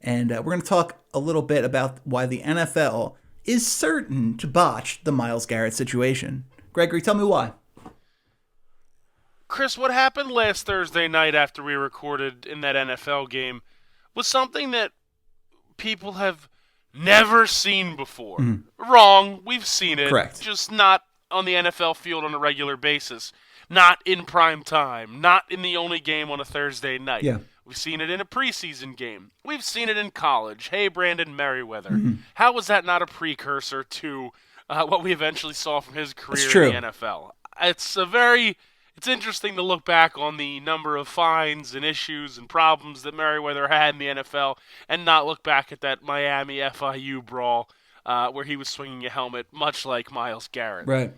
And we're going to talk a little bit about why the NFL is certain to botch the Myles Garrett situation. Gregory, tell me why. Chris, what happened last Thursday night after we recorded in that NFL game was something that people have never seen before. Wrong, we've seen it. Correct. Just not on the NFL field on a regular basis. Not in prime time. Not in the only game on a Thursday night. Yeah. We've seen it in a preseason game. We've seen it in college. Hey, Brandon Merriweather. How was that not a precursor to what we eventually saw from his career in the NFL? It's interesting to look back on the number of fines and issues and problems that Merriweather had in the NFL and not look back at that Miami FIU brawl where he was swinging a helmet, much like Myles Garrett. Right.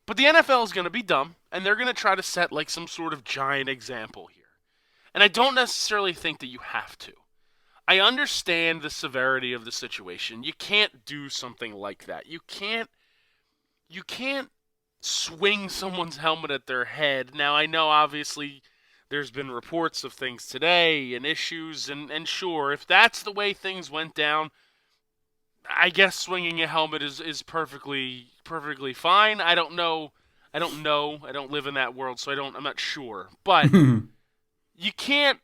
But the NFL is going to be dumb, and they're going to try to set like some sort of giant example here. And I don't necessarily think that you have to. I understand the severity of the situation. You can't do something like that. You can't swing someone's helmet at their head. Now, I know, obviously, there's been reports of things today and issues, and sure, if that's the way things went down, I guess swinging a helmet is perfectly fine. I don't know. I don't live in that world, so I'm not sure. But you can't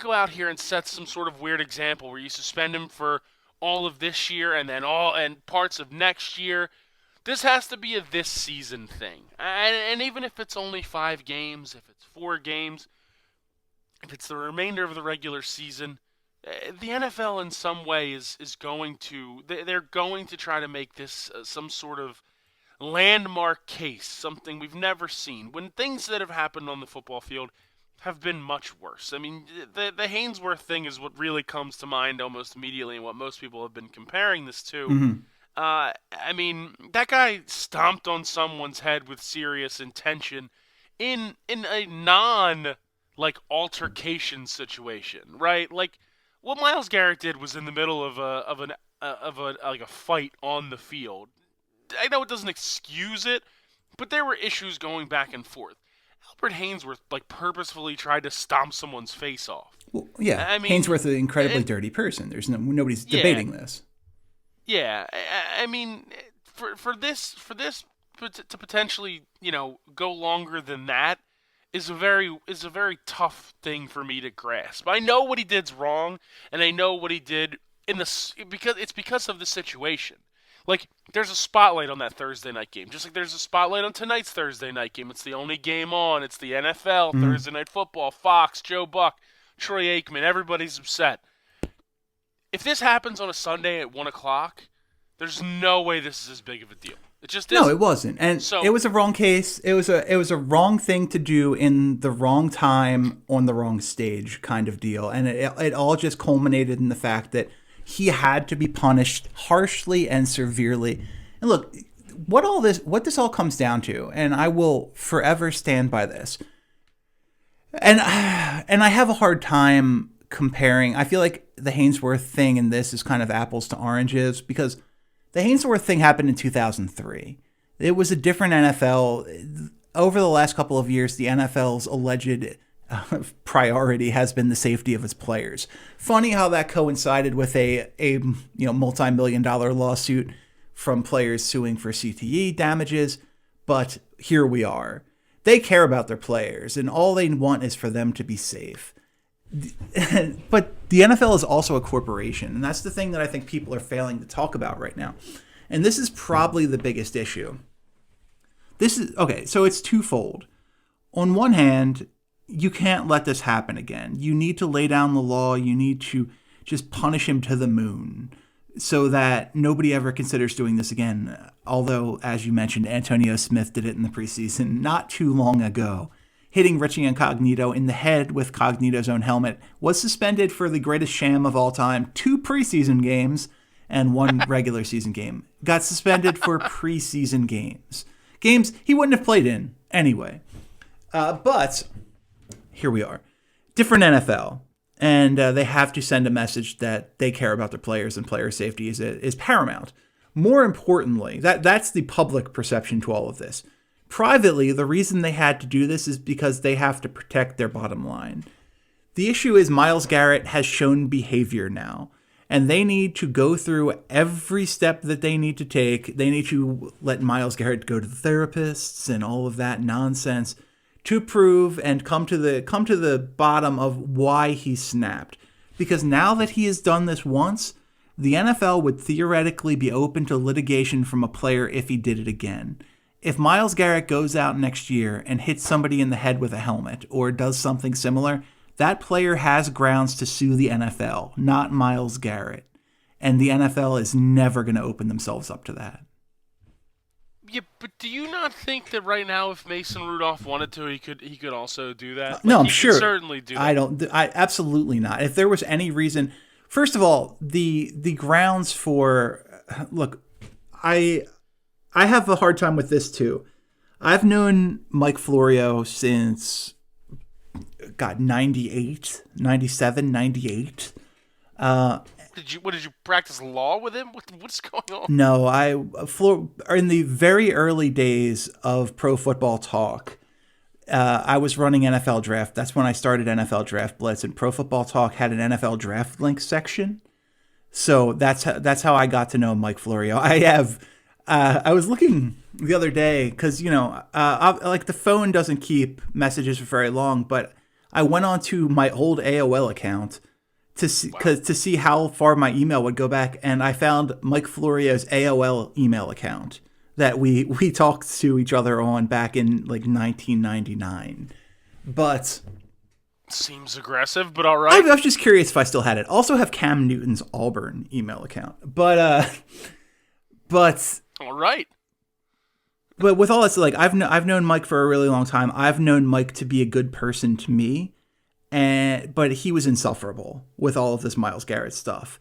go out here and set some sort of weird example where you suspend him for all of this year and then parts of next year. This has to be a this season thing. And even if it's only 5 games, if it's 4 games, if it's the remainder of the regular season, the NFL in some way is going to, they're going to try to make this some sort of landmark case, something we've never seen. When things that have happened on the football field have been much worse. I mean, the Haynesworth thing is what really comes to mind almost immediately and what most people have been comparing this to. I mean, that guy stomped on someone's head with serious intention in a altercation situation, right? Like what Myles Garrett did was in the middle of a fight on the field. I know it doesn't excuse it, but there were issues going back and forth. Albert Haynesworth purposefully tried to stomp someone's face off. Well, yeah, I mean, Haynesworth is an incredibly dirty person. There's nobody's debating this. Yeah, I mean, for this to potentially, go longer than that is a very tough thing for me to grasp. I know what he did's wrong, and I know what he did because of the situation. Like, there's a spotlight on that Thursday night game, just like there's a spotlight on tonight's Thursday night game. It's the only game on. It's the NFL, Thursday Night Football, Fox, Joe Buck, Troy Aikman. Everybody's upset. If this happens on a Sunday at 1 o'clock, there's no way this is as big of a deal. It just isn't. No, it wasn't. And so, it was a wrong case. It was a wrong thing to do in the wrong time on the wrong stage kind of deal. And it all just culminated in the fact that he had to be punished harshly and severely. And look, what this all comes down to, and I will forever stand by this. And I have a hard time comparing. I feel like the Haynesworth thing and this is kind of apples to oranges because the Haynesworth thing happened in 2003. It was a different NFL. Over the last couple of years, the NFL's alleged priority has been the safety of its players. Funny how that coincided with a multi-million-dollar lawsuit from players suing for CTE damages, but here we are. They care about their players, and all they want is for them to be safe. But the NFL is also a corporation, and that's the thing that I think people are failing to talk about right now. And this is probably the biggest issue. So it's twofold. On one hand, you can't let this happen again. You need to lay down the law. You need to just punish him to the moon so that nobody ever considers doing this again. Although, as you mentioned, Antonio Smith did it in the preseason not too long ago. Hitting Richie Incognito in the head with Cognito's own helmet, was suspended for the greatest sham of all time, 2 preseason games and 1 regular season game. Got suspended for preseason games. Games he wouldn't have played in anyway. But here we are. Different NFL. And they have to send a message that they care about their players and player safety is paramount. More importantly, that's the public perception to all of this. Privately, the reason they had to do this is because they have to protect their bottom line. The issue is Myles Garrett has shown behavior now, and they need to go through every step that they need to take. They need to let Myles Garrett go to the therapists and all of that nonsense to prove and come to the bottom of why he snapped. Because now that he has done this once, the NFL would theoretically be open to litigation from a player if he did it again. If Myles Garrett goes out next year and hits somebody in the head with a helmet or does something similar, that player has grounds to sue the NFL, not Myles Garrett. And the NFL is never going to open themselves up to that. Yeah, but do you not think that right now, if Mason Rudolph wanted to, he could also do that? No, Like, I'm he sure. could certainly do that. I absolutely not. If there was any reason, first of all, the grounds for look, I have a hard time with this too. I've known Mike Florio since 98, 97, 98. What did you practice law with him? What's going on? No, in the very early days of Pro Football Talk, I was running NFL Draft. That's when I started NFL Draft Blitz, and Pro Football Talk had an NFL Draft Link section. So that's how I got to know Mike Florio. I was looking the other day because like the phone doesn't keep messages for very long, but I went onto my old AOL account to see how far my email would go back, and I found Mike Florio's AOL email account that we talked to each other on back in like 1999. But seems aggressive, but all right. I was just curious if I still had it. Also have Cam Newton's Auburn email account, but all right. But with all this, like I've known Mike for a really long time. I've known Mike to be a good person to me. But he was insufferable with all of this Myles Garrett stuff.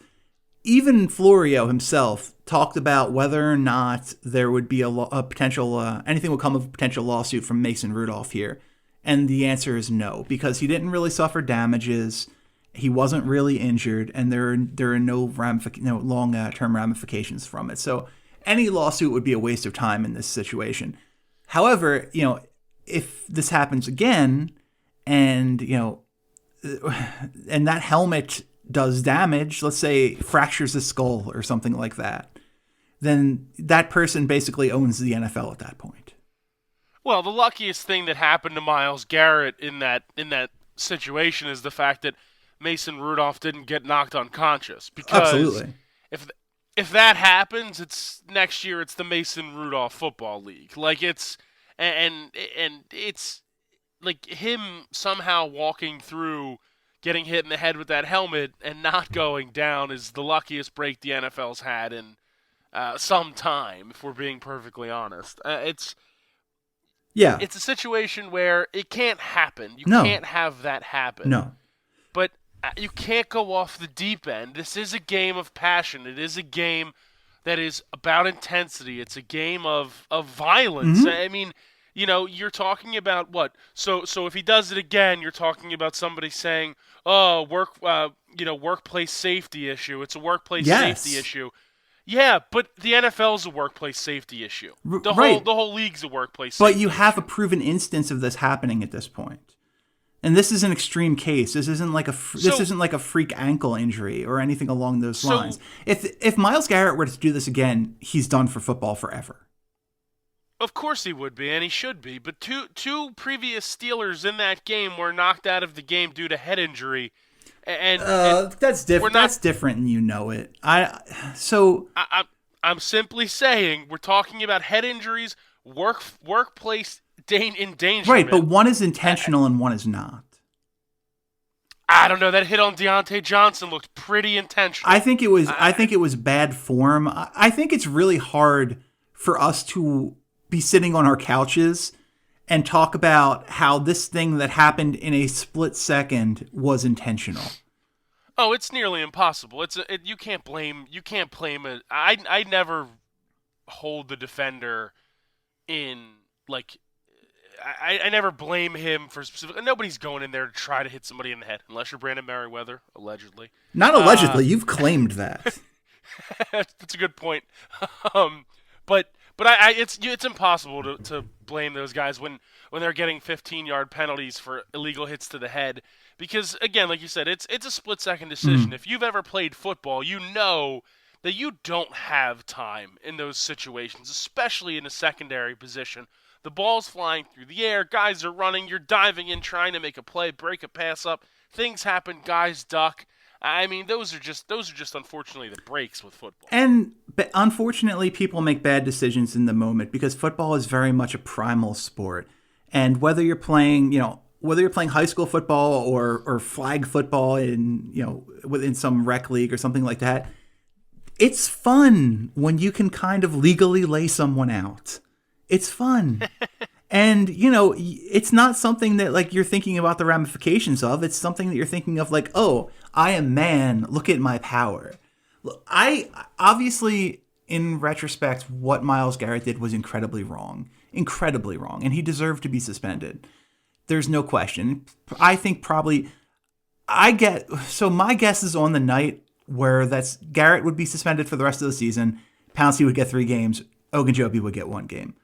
Even Florio himself talked about whether or not there would be a potential anything would come of a potential lawsuit from Mason Rudolph here, and the answer is no, because he didn't really suffer damages, he wasn't really injured, and there are no long-term ramifications from it. So any lawsuit would be a waste of time in this situation. However, if this happens again, and and that helmet does damage, let's say fractures the skull or something like that, then that person basically owns the NFL at that point. Well, the luckiest thing that happened to Myles Garrett in that situation is the fact that Mason Rudolph didn't get knocked unconscious. Because absolutely, if that happens, it's next year. It's the Mason Rudolph Football League. Like it's like him somehow walking through, getting hit in the head with that helmet and not going down is the luckiest break the NFL's had in some time, if we're being perfectly honest. It's a situation where it can't happen. You can't have that happen. No. But you can't go off the deep end. This is a game of passion. It is a game that is about intensity. It's a game of violence. Mm-hmm. I mean, you're talking about what? So if he does it again, you're talking about somebody saying, "Oh, workplace safety issue. It's a workplace safety issue." Yeah, but the NFL's a workplace safety issue. The whole league's a workplace safety issue. But you have a proven instance of this happening at this point. And this is an extreme case. This isn't like a freak ankle injury or anything along those lines. If Myles Garrett were to do this again, he's done for football forever. Of course he would be, and he should be. But two previous Steelers in that game were knocked out of the game due to head injury. And that's different. That's different, and you know it. I'm simply saying we're talking about head injuries, workplace endangerment. Right, but one is intentional and one is not. I don't know. That hit on Deontay Johnson looked pretty intentional. I think it was. I think it was bad form. I think it's really hard for us to be sitting on our couches and talk about how this thing that happened in a split second was intentional. Oh, it's nearly impossible. You can't blame it. I never hold the defender in like. I never blame him for specific. Nobody's going in there to try to hit somebody in the head, unless you're Brandon Merriweather, allegedly. Not allegedly. You've claimed that. That's a good point. But it's impossible to blame those guys when they're getting 15-yard penalties for illegal hits to the head, Because again, like you said, it's a split-second decision. Mm. If you've ever played football, you know that you don't have time in those situations, especially in a secondary position. The ball's flying through the air, guys are running, you're diving in trying to make a play, break a pass up. Things happen, guys duck. I mean, those are just unfortunately the breaks with football. And but unfortunately, people make bad decisions in the moment because football is very much a primal sport. And whether you're playing, whether you're playing high school football or flag football in, within some rec league or something like that, it's fun when you can kind of legally lay someone out. It's fun. And, it's not something that like you're thinking about the ramifications of. It's something that you're thinking of like, oh, I am man. Look at my power. I obviously, in retrospect, what Myles Garrett did was incredibly wrong. Incredibly wrong. And he deserved to be suspended. There's no question. I think probably so my guess is on the night where that's Garrett would be suspended for the rest of the season. Pouncey would get 3 games. Ogunjobi would get 1 game.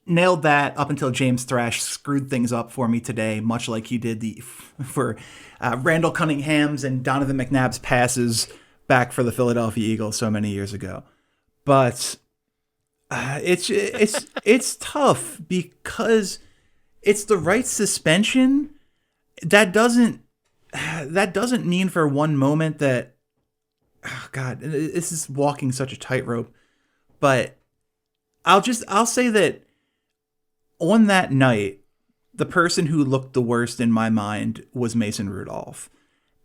Nailed that up until James Thrash screwed things up for me today, much like he did for Randall Cunningham's and Donovan McNabb's passes back for the Philadelphia Eagles so many years ago. But it's tough because it's the right suspension. That doesn't mean for one moment that, oh God, this is walking such a tightrope. But I'll say that on that night, the person who looked the worst in my mind was Mason Rudolph.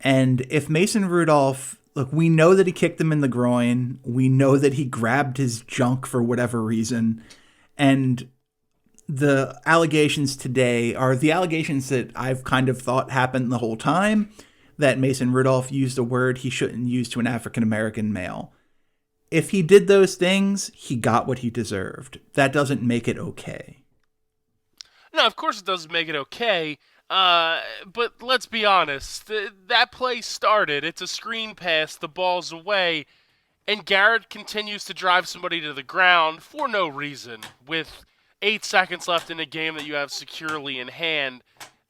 And if Mason Rudolph, look, we know that he kicked him in the groin. We know that he grabbed his junk for whatever reason. And the allegations today are the allegations that I've kind of thought happened the whole time, that Mason Rudolph used a word he shouldn't use to an African-American male. If he did those things, he got what he deserved. That doesn't make it okay. No, of course it doesn't make it okay. But let's be honest. That play started. It's a screen pass. The ball's away. And Garrett continues to drive somebody to the ground for no reason with 8 seconds left in a game that you have securely in hand.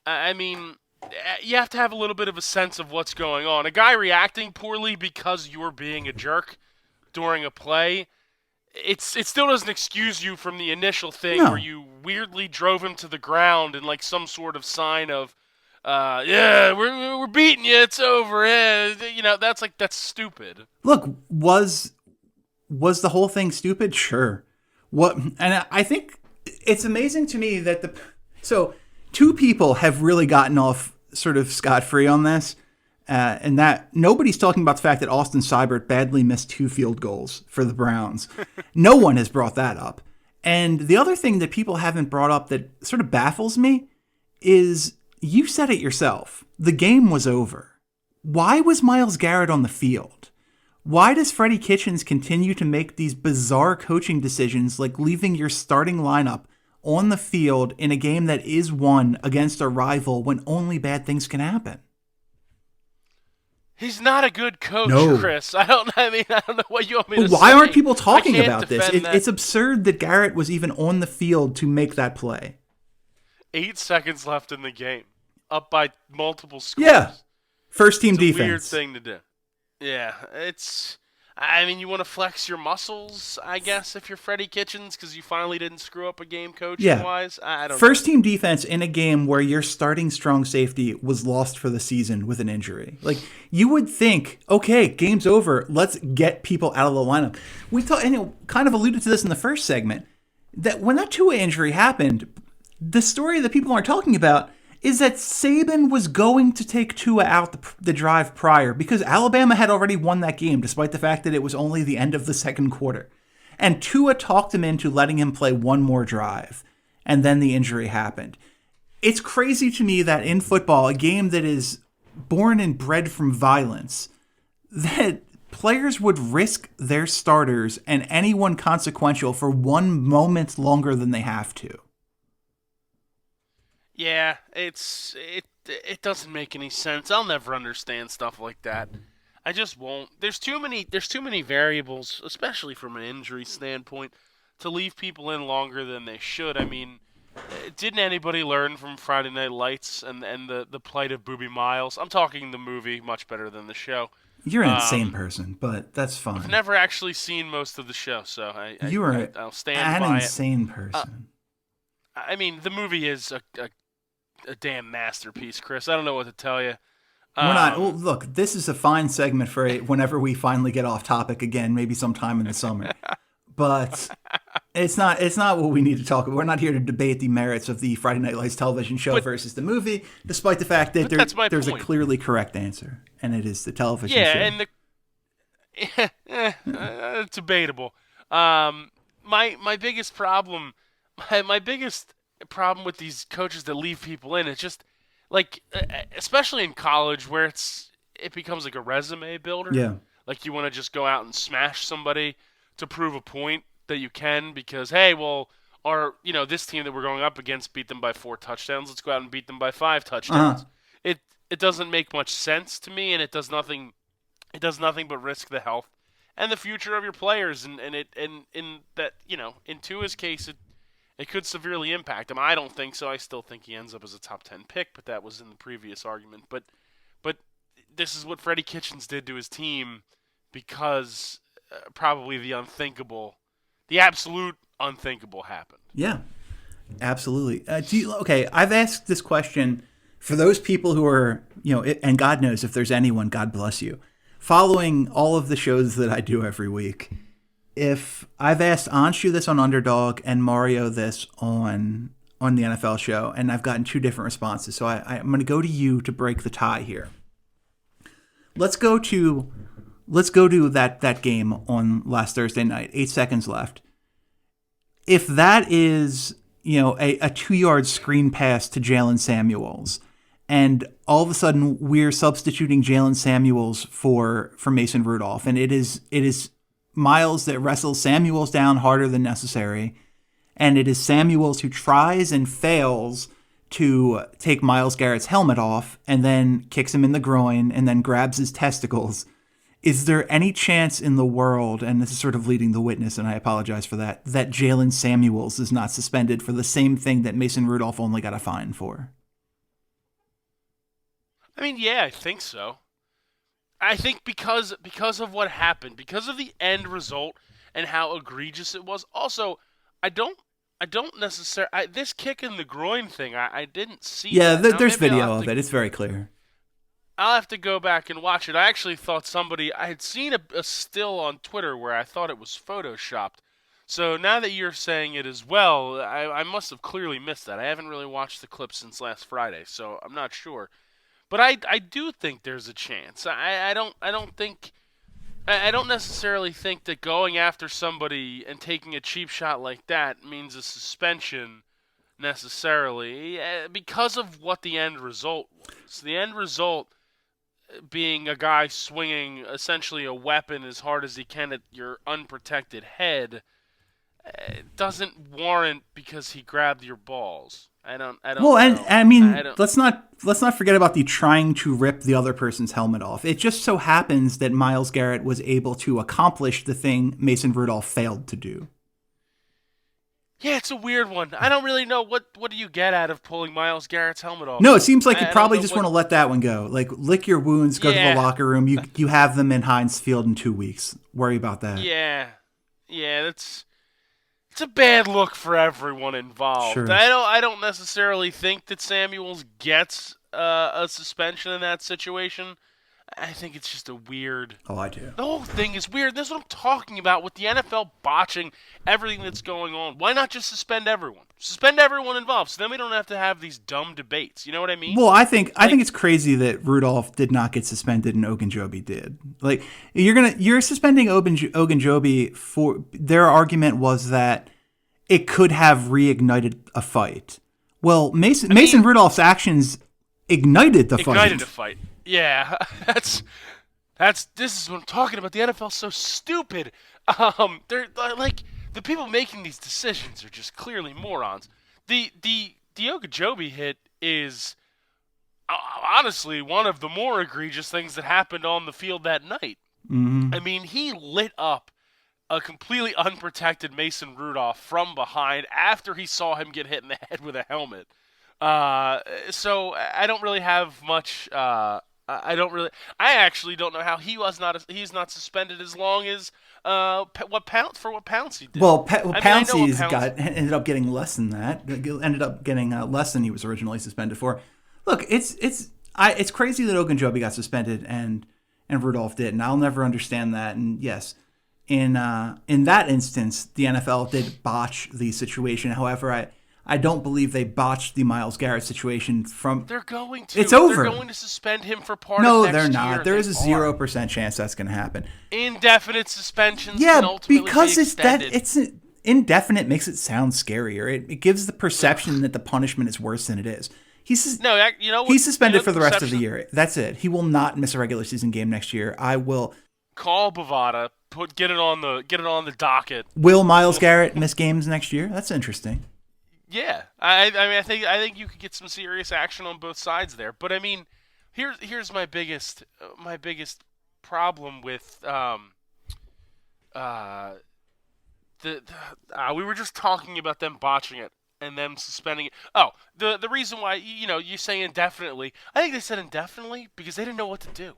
I mean, you have to have a little bit of a sense of what's going on. A guy reacting poorly because you're being a jerk during a play, it still doesn't excuse you from the initial thing where you weirdly drove him to the ground in like some sort of sign of, yeah, we're beating you, it's over. That's stupid. Look, was the whole thing stupid? Sure. And I think it's amazing to me that so 2 people have really gotten off sort of scot-free on this. And that nobody's talking about the fact that Austin Seibert badly missed 2 field goals for the Browns. No one has brought that up. And the other thing that people haven't brought up that sort of baffles me is you said it yourself. The game was over. Why was Myles Garrett on the field? Why does Freddie Kitchens continue to make these bizarre coaching decisions like leaving your starting lineup on the field in a game that is won against a rival when only bad things can happen? He's not a good coach, no. Chris. I don't know what you want me to say. Why aren't people talking about this? That. It's absurd that Garrett was even on the field to make that play. 8 seconds left in the game. Up by multiple scores. Yeah. First team it's defense. A weird thing to do. Yeah. You want to flex your muscles, I guess, if you're Freddie Kitchens, because you finally didn't screw up a game coaching-wise. I don't know. First team defense in a game where your starting strong safety was lost for the season with an injury. Like, you would think, okay, game's over. Let's get people out of the lineup. We kind of alluded to this in the first segment, that when that Tua injury happened, the story that people aren't talking about is that Saban was going to take Tua out the drive prior because Alabama had already won that game, despite the fact that it was only the end of the second quarter. And Tua talked him into letting him play one more drive, and then the injury happened. It's crazy to me that in football, a game that is born and bred from violence, that players would risk their starters and anyone consequential for 1 moment longer than they have to. Yeah, it doesn't make any sense. I'll never understand stuff like that. I just won't. There's too many variables, especially from an injury standpoint, to leave people in longer than they should. I mean, Didn't anybody learn from Friday Night Lights and the plight of Booby Miles? I'm talking the movie, much better than the show. You're an insane Um, person, but that's I've fine. never actually seen most of the show, so You are I'll stand an by it. insane Uh, person. I mean, the movie is a damn masterpiece, Chris. I don't know what to tell you. We're not. Well, Um, look, this is a fine segment for whenever we finally get off topic again, maybe sometime in the summer. But it's not. It's not what we need to talk about. We're not here to debate the merits of the Friday Night Lights television show but versus the movie, despite the fact that that's my there's a point. clearly correct answer, and it is the television Yeah, show. and debatable. My biggest problem, my biggest problem with these coaches that leave people in, it's just like, especially in college where it becomes like a resume builder. Yeah. Like you want to just go out and smash somebody to prove a point that you can because hey, well, this team that we're going up against beat them by 4 touchdowns. Let's go out and beat them by 5 touchdowns. Uh-huh. It doesn't make much sense to me, and it does nothing. It does nothing but risk the health and the future of your players, and in that in Tua's case, it could severely impact him. I don't think so. I still think he ends up as a top 10 pick, but that was in the previous argument. But this is what Freddie Kitchens did to his team because probably the absolute unthinkable happened. Yeah. Absolutely. Okay, I've asked this question for those people who are, and God knows if there's anyone, God bless you, following all of the shows that I do every week. If I've asked Anshu this on Underdog and Mario this on the NFL show, and I've gotten two different responses, so I'm going to go to you to break the tie here. Let's go to that game on last Thursday night. 8 seconds left. If that is a 2-yard screen pass to Jalen Samuels, and all of a sudden we're substituting Jalen Samuels for Mason Rudolph, and it is Myles that wrestles Samuels down harder than necessary, and it is Samuels who tries and fails to take Myles Garrett's helmet off, and then kicks him in the groin, and then grabs his testicles. Is there any chance in the world, and this is sort of leading the witness, and I apologize for that Jalen Samuels is not suspended for the same thing that Mason Rudolph only got a fine for? I mean, yeah, I think so. I think because of what happened, because of the end result and how egregious it was. Also, I don't necessarily this kick in the groin thing. I didn't see Yeah, that. Now there's maybe video of it. It's very clear. I'll have to go back and watch it. I actually thought I had seen a still on Twitter where I thought it was photoshopped. So now that you're saying it as well, I must have clearly missed that. I haven't really watched the clip since last Friday, so I'm not sure. But I do think there's a chance. I don't necessarily think that going after somebody and taking a cheap shot like that means a suspension necessarily because of what the end result was. The end result being a guy swinging essentially a weapon as hard as he can at your unprotected head doesn't warrant because he grabbed your balls. I don't Well, and know. I I mean, don't. let's not forget about the trying to rip the other person's helmet off. It just so happens that Myles Garrett was able to accomplish the thing Mason Rudolph failed to do. Yeah, it's a weird one. I don't really know what do you get out of pulling Myles Garrett's helmet off. No, it seems like you I don't probably know just what. want to let that one go. Like, lick your wounds, go to the Yeah, locker room. You have them in Heinz Field in 2 weeks. Worry about that. yeah, yeah. It's a bad look for everyone involved. Sure. I don't necessarily think that Samuels gets a suspension in that situation. I think it's just a weird. Oh, I do. The whole thing is weird. This is what I'm talking about with the NFL botching everything that's going on. Why not just suspend everyone? Suspend everyone involved, so then we don't have to have these dumb debates. You know what I mean? Well, I think it's crazy that Rudolph did not get suspended and Ogunjobi did. Like, you're suspending Ogunjobi for their argument was that it could have reignited a fight. Well, Mason Rudolph's actions ignited the fight. Ignited a fight. Yeah, this is what I'm talking about. The NFL's so stupid. They're like the people making these decisions are just clearly morons. The Ogunjobi hit is honestly one of the more egregious things that happened on the field that night. Mm-hmm. I mean, he lit up a completely unprotected Mason Rudolph from behind after he saw him get hit in the head with a helmet. So I don't really have much. I don't really. I actually don't know how he's not suspended as long as what Pouncey did. Well, I mean, I know what Pouncey's ended up getting less than that. Ended up getting less than he was originally suspended for. Look, it's crazy that Ogunjobi got suspended and Rudolph did, and I'll never understand that. And yes, in that instance, the NFL did botch the situation. However, I don't believe they botched the Myles Garrett situation from. They're going to. It's over. They're going to suspend him for part no, of next year. No, they're not. There is a 0% are. chance that's going to happen. Indefinite suspensions. Yeah, can ultimately because be it's that extended. it's indefinite makes it sound scarier. It gives the perception that the punishment is worse than it is. No, you know what, he's suspended for the rest of the perception? year. That's it. He will not miss a regular season game next year. I will. Call Bovada. Get it on the docket. Will Myles Garrett miss games next year? That's interesting. Yeah, I mean, I think you could get some serious action on both sides there. But I mean, here's my biggest problem with we were just talking about them botching it and them suspending it. Oh, the reason why you say indefinitely. I think they said indefinitely because they didn't know what to do.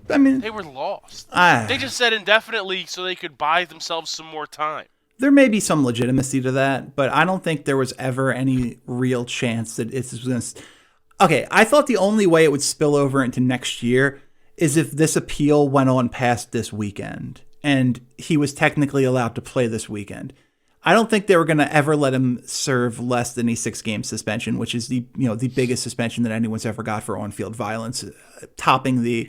They were lost. They just said indefinitely so they could buy themselves some more time. There may be some legitimacy to that, but I don't think there was ever any real chance that it's going to. Okay, I thought the only way it would spill over into next year is if this appeal went on past this weekend and he was technically allowed to play this weekend. I don't think they were going to ever let him serve less than a 6-game suspension, which is the biggest suspension that anyone's ever got for on-field violence, topping the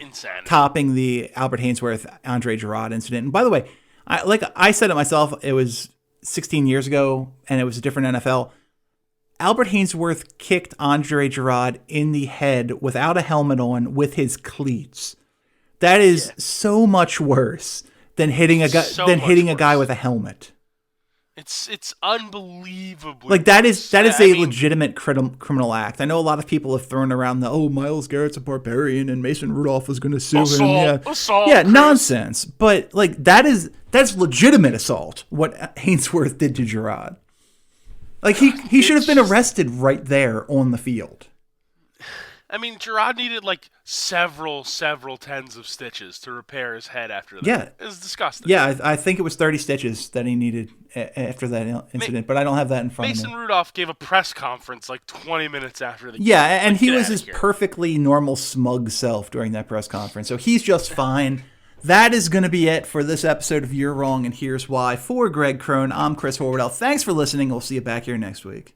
Albert Hainsworth Andre Gerard incident. And by the way, I said it myself, it was 16 years ago, and it was a different NFL. Albert Hainsworth kicked Andre Gerard in the head without a helmet on with his cleats. That is so much worse than hitting a guy with a helmet. It's unbelievably like that is a legitimate criminal act. I know a lot of people have thrown around Myles Garrett's a barbarian and Mason Rudolph was going to sue him. Assault, nonsense. But like that's legitimate assault. What Hainsworth did to Gerard, like he should have been arrested right there on the field. I mean, Gerard needed like several tens of stitches to repair his head after that. Yeah. It was disgusting. Yeah, I think it was 30 stitches that he needed after that incident, but I don't have that in front of me. Mason Rudolph gave a press conference like 20 minutes after the game. Yeah, and he was his perfectly normal smug self during that press conference, so he's just fine. That is going to be it for this episode of You're Wrong and Here's Why. For Greg Cone, I'm Chris Horwedel. Thanks for listening. We'll see you back here next week.